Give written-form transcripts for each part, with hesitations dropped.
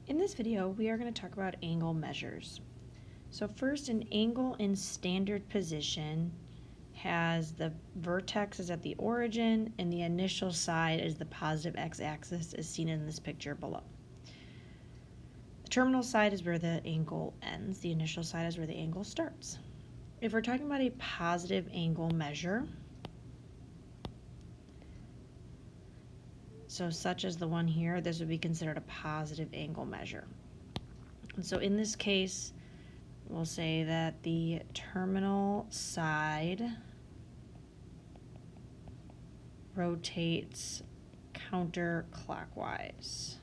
In this video, we are going to talk about angle measures. So first, an angle in standard position has the vertex is at the origin and the initial side is the positive x-axis as seen in this picture below. The terminal side is where the angle ends. The initial side is where the angle starts. If we're talking about a positive angle measure, so such as the one here, this would be considered a positive angle measure. And so in this case, we'll say that the terminal side rotates counterclockwise.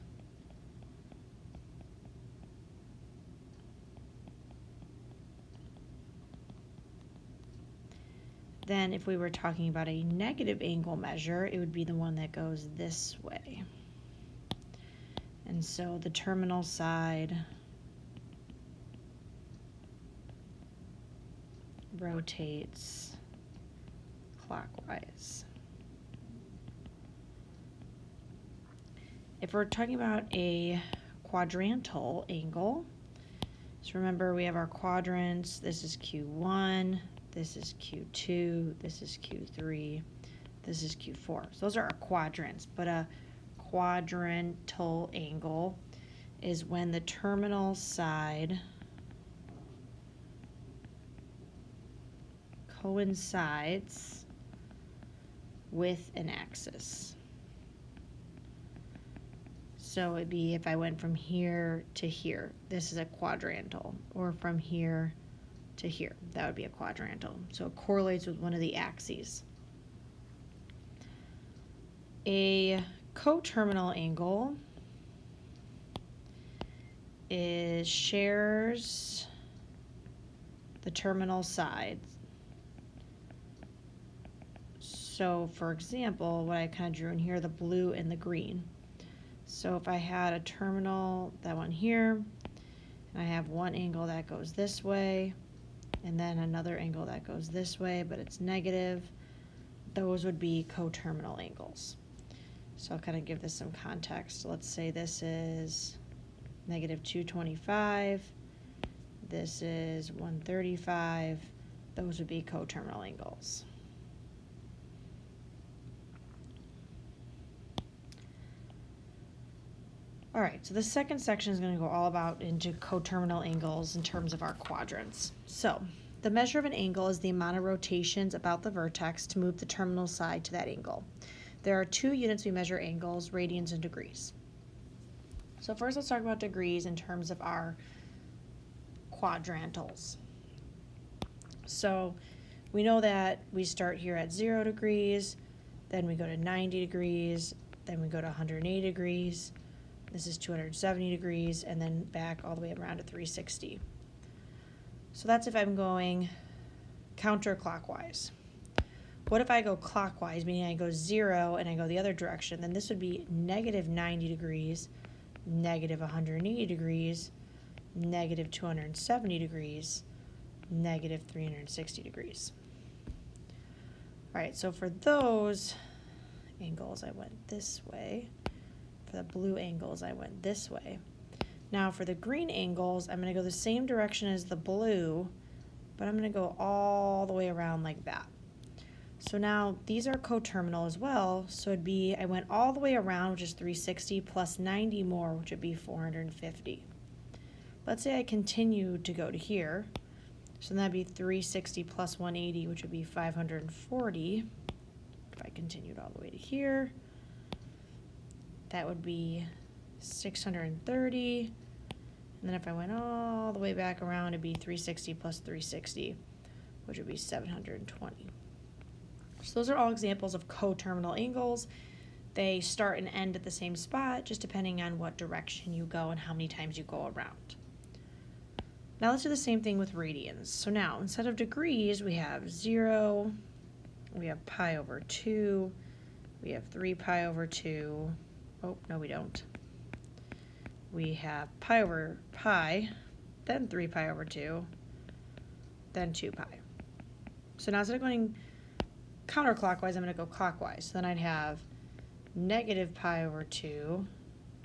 Then if we were talking about a negative angle measure, it would be the one that goes this way. And so the terminal side rotates clockwise. If we're talking about a quadrantal angle, so remember we have our quadrants. This is Q1, this is Q2, this is Q3, this is Q4. So those are our quadrants, but a quadrantal angle is when the terminal side coincides with an axis. So it'd be if I went from here to here, this is a quadrantal, or from here to here, that would be a quadrantal. So it correlates with one of the axes. A coterminal angle shares the terminal sides. So for example, what I kind of drew in here, the blue and the green. So if I had a terminal, that one here, and I have one angle that goes this way, and then another angle that goes this way, but it's negative, those would be coterminal angles. So I'll kind of give this some context. Let's say this is negative 225, this is 135, those would be coterminal angles. All right, so the second section is going to go all about into coterminal angles in terms of our quadrants. So the measure of an angle is the amount of rotations about the vertex to move the terminal side to that angle. There are two units we measure angles, radians and degrees. So first let's talk about degrees in terms of our quadrantals. So we know that we start here at 0 degrees, then we go to 90 degrees, then we go to 180 degrees, this is 270 degrees, and then back all the way around to 360. So that's if I'm going counterclockwise. What if I go clockwise, meaning I go 0 and I go the other direction? Then this would be negative 90 degrees, negative 180 degrees, negative 270 degrees, negative 360 degrees. All right, so for those angles, I went this way. For the blue angles, I went this way. Now for the green angles, I'm going to go the same direction as the blue, but I'm going to go all the way around like that. So now these are coterminal as well, so it'd be, I went all the way around, which is 360, plus 90 more, which would be 450. Let's say I continue to go to here, so that'd be 360 plus 180, which would be 540. If I continued all the way to here, that would be 630, and then if I went all the way back around, it'd be 360 plus 360, which would be 720. So those are all examples of coterminal angles. They start and end at the same spot, just depending on what direction you go and how many times you go around. Now let's do the same thing with radians. So now, instead of degrees, we have 0, we have pi over 2, we have 3 pi over 2, oh, no we don't. We have pi over pi, then 3 pi over 2, then 2 pi. So now instead of going counterclockwise, I'm going to go clockwise. So then I'd have negative pi over 2,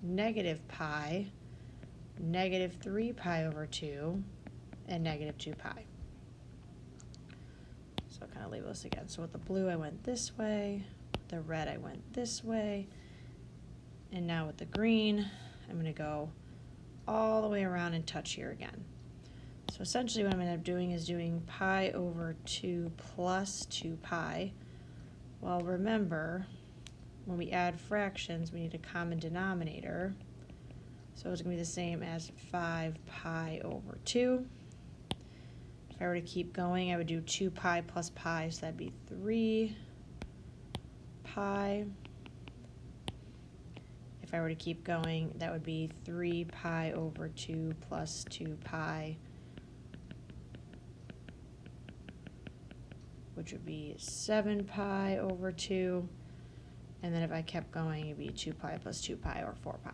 negative pi, negative 3 pi over 2, and negative 2 pi. So I'll kind of label this again. So with the blue, I went this way. With the red, I went this way. And now with the green, I'm going to go all the way around and touch here again. So essentially what I'm going to end up doing is doing pi over 2 plus 2 pi. Well, remember, when we add fractions, we need a common denominator. So it's going to be the same as 5 pi over 2. If I were to keep going, I would do 2 pi plus pi, so that'd be 3 pi. If I were to keep going, that would be 3 pi over 2 plus 2 pi, which would be 7 pi over 2. And then if I kept going, it'd be 2 pi plus 2 pi, or 4 pi.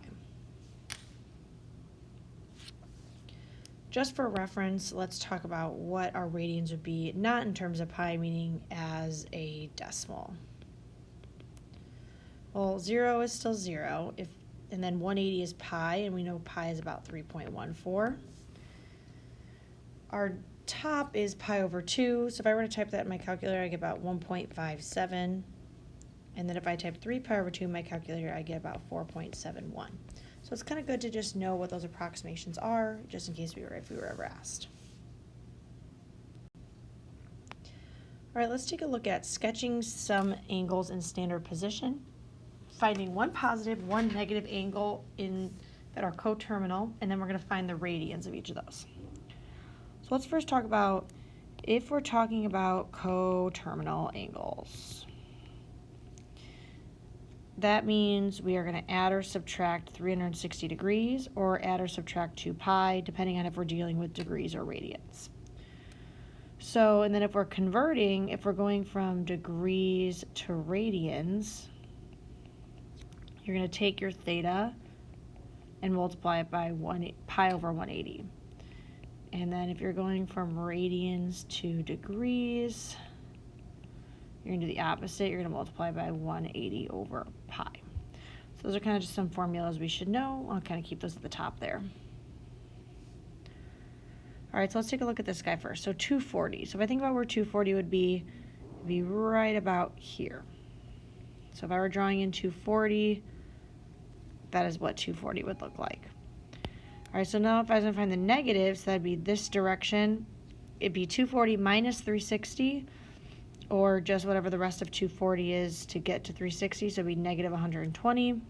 Just for reference, let's talk about what our radians would be, not in terms of pi, meaning as a decimal. Well, 0 is still 0, and then 180 is pi, and we know pi is about 3.14. Our top is pi over 2, so if I were to type that in my calculator, I get about 1.57. And then if I type 3 pi over 2 in my calculator, I get about 4.71. So it's kind of good to just know what those approximations are, just in case if we were ever asked. All right, let's take a look at sketching some angles in standard position, finding one positive, one negative angle that are coterminal, and then we're going to find the radians of each of those. So let's first talk about if we're talking about coterminal angles. That means we are going to add or subtract 360 degrees or add or subtract 2 pi, depending on if we're dealing with degrees or radians. So, and then if we're converting, if we're going from degrees to radians, you're going to take your theta and multiply it by pi over 180. And then if you're going from radians to degrees, you're going to do the opposite. You're going to multiply by 180 over pi. So those are kind of just some formulas we should know. I'll kind of keep those at the top there. All right, so let's take a look at this guy first. So 240. So if I think about where 240 would be, it'd be right about here. So if I were drawing in 240, that is what 240 would look like. All right, so now if I was going to find the negatives, that'd be this direction. It'd be 240 minus 360, or just whatever the rest of 240 is to get to 360, so it'd be negative 120.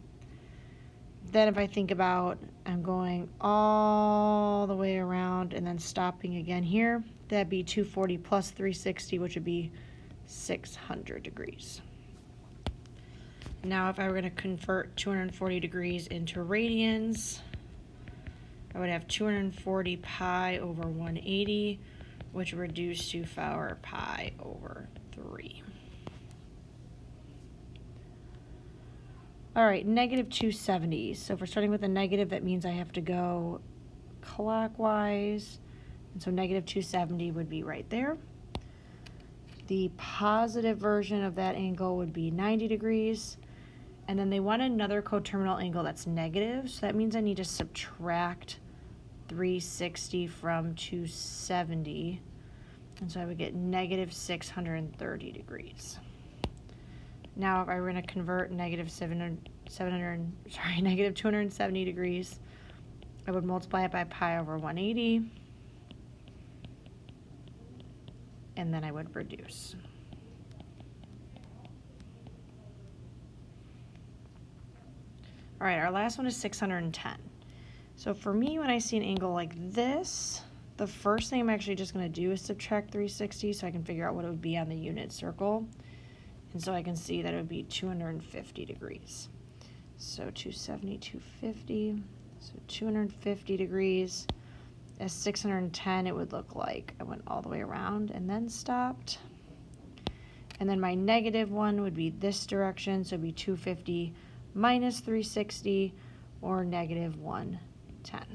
Then if I think about, I'm going all the way around and then stopping again here, that'd be 240 plus 360, which would be 600 degrees. Now if I were going to convert 240 degrees into radians, I would have 240 pi over 180, which would reduce to 4 pi over 3. All right, negative 270. So if we're starting with a negative, that means I have to go clockwise. And so negative 270 would be right there. The positive version of that angle would be 90 degrees. And then they want another coterminal angle that's negative. So that means I need to subtract 360 from 270. And so I would get negative 630 degrees. Now if I were going to convert negative 270 degrees, I would multiply it by pi over 180, and then I would reduce. All right, our last one is 610. So for me, when I see an angle like this, the first thing I'm actually just going to do is subtract 360 so I can figure out what it would be on the unit circle. And so I can see that it would be 250 degrees. So 270, 250, so 250 degrees. As 610, it would look like I went all the way around and then stopped. And then my negative one would be this direction, so it would be 250 minus 360, or negative 110.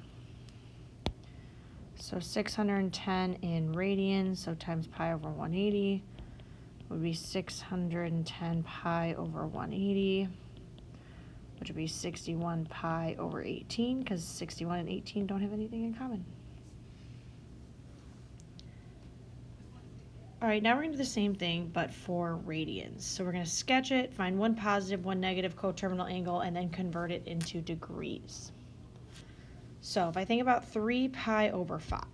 So 610 in radians, so times pi over 180, would be 610 pi over 180, which would be 61 pi over 18, because 61 and 18 don't have anything in common. All right, now we're going to do the same thing, but for radians. So we're going to sketch it, find one positive, one negative coterminal angle, and then convert it into degrees. So if I think about 3 pi over 5,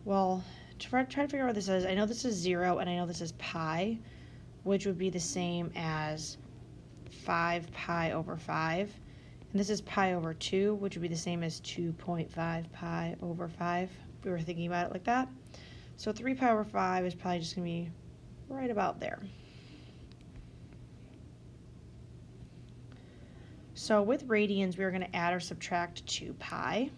well, to try to figure out what this is, I know this is 0, and I know this is pi, which would be the same as 5 pi over 5. And this is pi over 2, which would be the same as 2.5 pi over 5, if we were thinking about it like that. So 3 pi over 5 is probably just going to be right about there. So with radians, we're going to add or subtract 2 pi.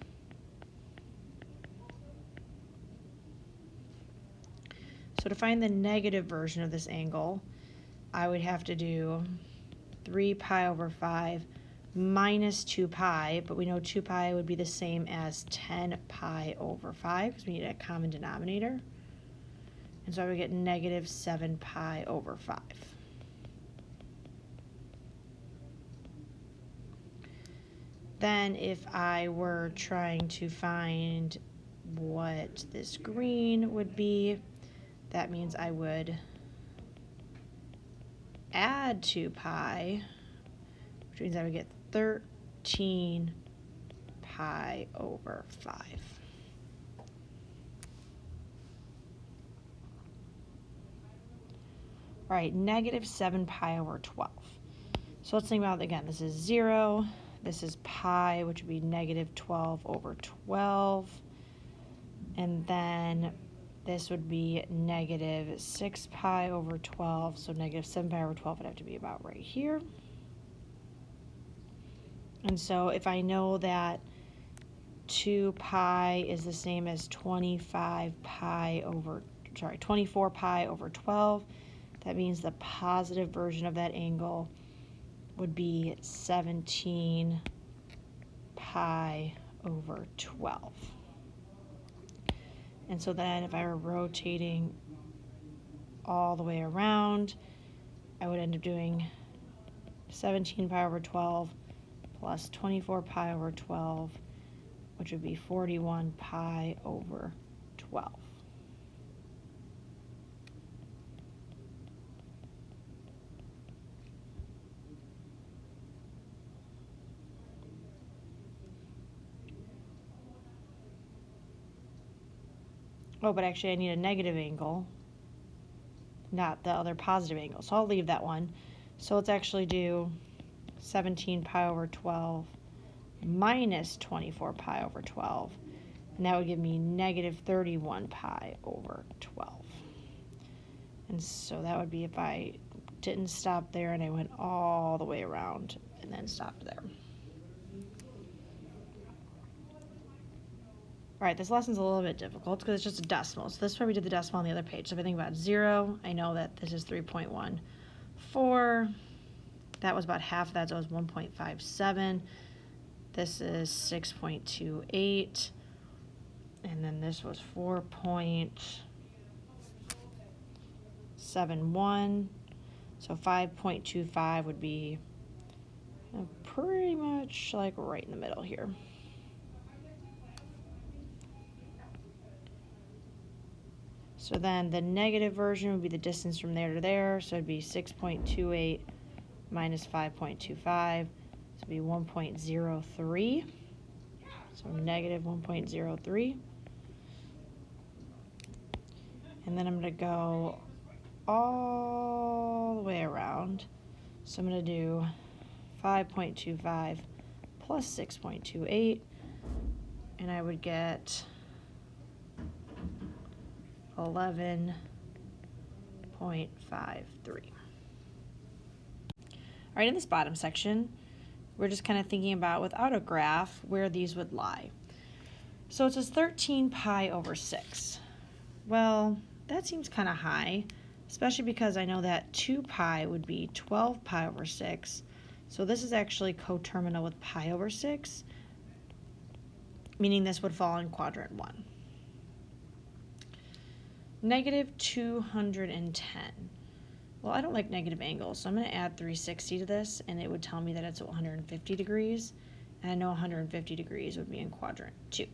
So to find the negative version of this angle, I would have to do 3 pi over 5 minus 2 pi, but we know 2 pi would be the same as 10 pi over 5 because we need a common denominator. And so I would get negative 7 pi over 5. Then if I were trying to find what this green would be, that means I would add 2 pi, which means I would get 13 pi over 5. All right, negative 7 pi over 12. So let's think about it again. This is 0. This is pi, which would be negative 12 over 12. And then this would be negative 6 pi over 12. So negative 7 pi over 12 would have to be about right here. And so if I know that 2 pi is the same as 24 pi over 12, that means the positive version of that angle would be 17 pi over 12. And so then if I were rotating all the way around, I would end up doing 17 pi over 12 plus 24 pi over 12, which would be 41 pi over 12. Oh, but actually I need a negative angle, not the other positive angle. So I'll leave that one. So let's actually do 17 pi over 12 minus 24 pi over 12. And that would give me negative 31 pi over 12. And so that would be if I didn't stop there and I went all the way around and then stopped there. All right, this lesson's a little bit difficult because it's just a decimal. So this is where we did the decimal on the other page. So if I think about 0, I know that this is 3.14. That was about half of that, so it was 1.57. This is 6.28. And then this was 4.71. So 5.25 would be pretty much like right in the middle here. So then the negative version would be the distance from there to there. So it'd be 6.28 minus 5.25. So it'd be 1.03. So negative 1.03. And then I'm going to go all the way around. So I'm going to do 5.25 plus 6.28. And I would get 11.53. All right, in this bottom section, we're just kind of thinking about, without a graph, where these would lie. So it says 13 pi over 6. Well, that seems kind of high, especially because I know that 2 pi would be 12 pi over 6. So this is actually coterminal with pi over 6, meaning this would fall in quadrant 1. Negative 210. Well, I don't like negative angles, so I'm going to add 360 to this, and it would tell me that it's 150 degrees. And I know 150 degrees would be in quadrant 2.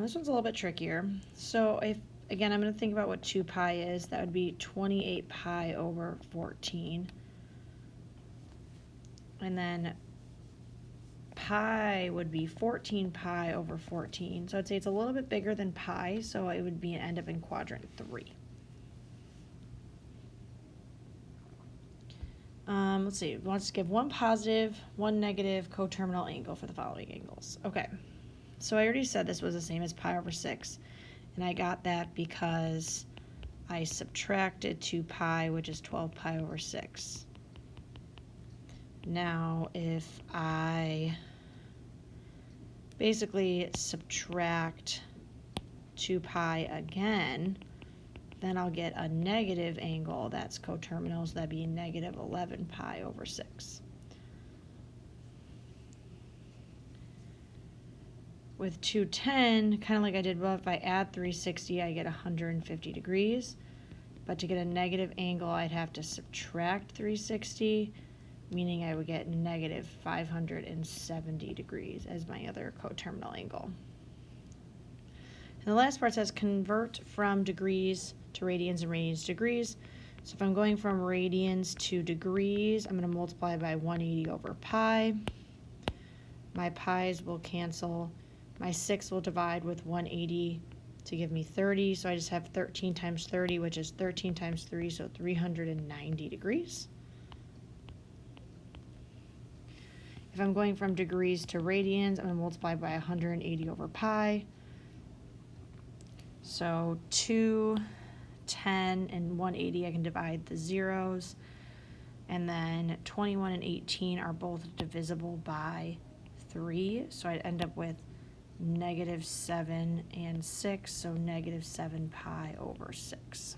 This one's a little bit trickier. So again, I'm going to think about what 2 pi is. That would be 28 pi over 14. And then pi would be 14 pi over 14. So I'd say it's a little bit bigger than pi, so it would be end up in quadrant 3. Let's see, it wants to give one positive, one negative coterminal angle for the following angles. Okay, so I already said this was the same as pi over 6, and I got that because I subtracted 2 pi, which is 12 pi over 6. Now, if I basically subtract 2 pi again, then I'll get a negative angle that's coterminal, so that'd be negative 11 pi over 6. With 210, kind of like I did above, if I add 360, I get 150 degrees. But to get a negative angle, I'd have to subtract 360, meaning I would get negative 570 degrees as my other coterminal angle. And the last part says convert from degrees to radians and radians to degrees. So if I'm going from radians to degrees, I'm going to multiply by 180 over pi. My pi's will cancel. My 6 will divide with 180 to give me 30. So I just have 13 times 30, which is 13 times 3, so 390 degrees. If I'm going from degrees to radians, I'm going to multiply by 180 over pi. So 2, 10, and 180, I can divide the zeros. And then 21 and 18 are both divisible by 3. So I'd end up with negative 7 and 6, so negative 7 pi over 6.